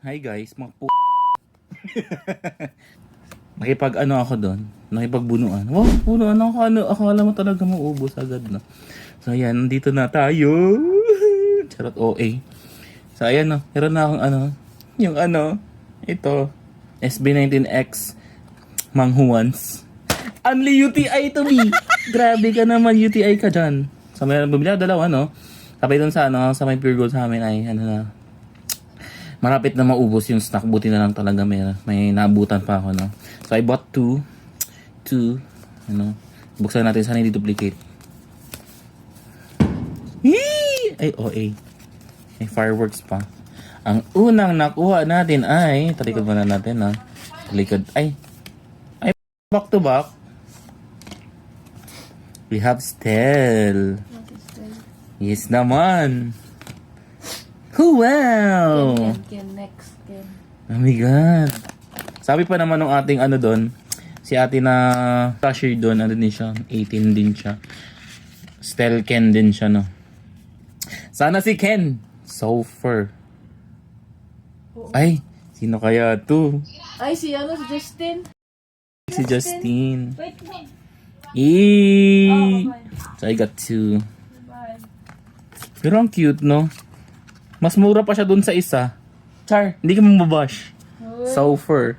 Hi guys, mga po. Nakipag ano ako doon, nakipagbunuan. Wow, bunuan ako, akala mo talaga maubos agad na. So ayan, nandito na tayo. Charot OA. So ayan no, meron na akong yung ito, SB19X Manghuans. Only UTI to me. Grabe ka naman, UTI ka dyan. So meron bumili ako dalawa no. Tapos doon sa sa may Pure Gold sa amin ay na. Marapit na maubos yung stock. Buti na lang talaga may naabutan pa ako, no? So, I bought two. Buksan natin. Sana hindi duplicate. Yee! Ay, OA. May fireworks pa. Ang unang nakuha natin ay, talikod muna natin, no? Talikod. Ay, back to back. We have Stel. Yes naman. Wow! Next. Oh my God. Sabi pa naman ng ating doon, si ate na cashier doon, din siya, 18 din siya. Stel Ken din siya, no? Sana si Ken. Sofer. Ay, sino kaya to? Ay, si Justin. Si Justin. Wait lang. Eee! Bye. So I got two. Bye. Pero ang cute, no? Mas mura pa siya dun sa isa. Char, hindi ka mababash. Sofer.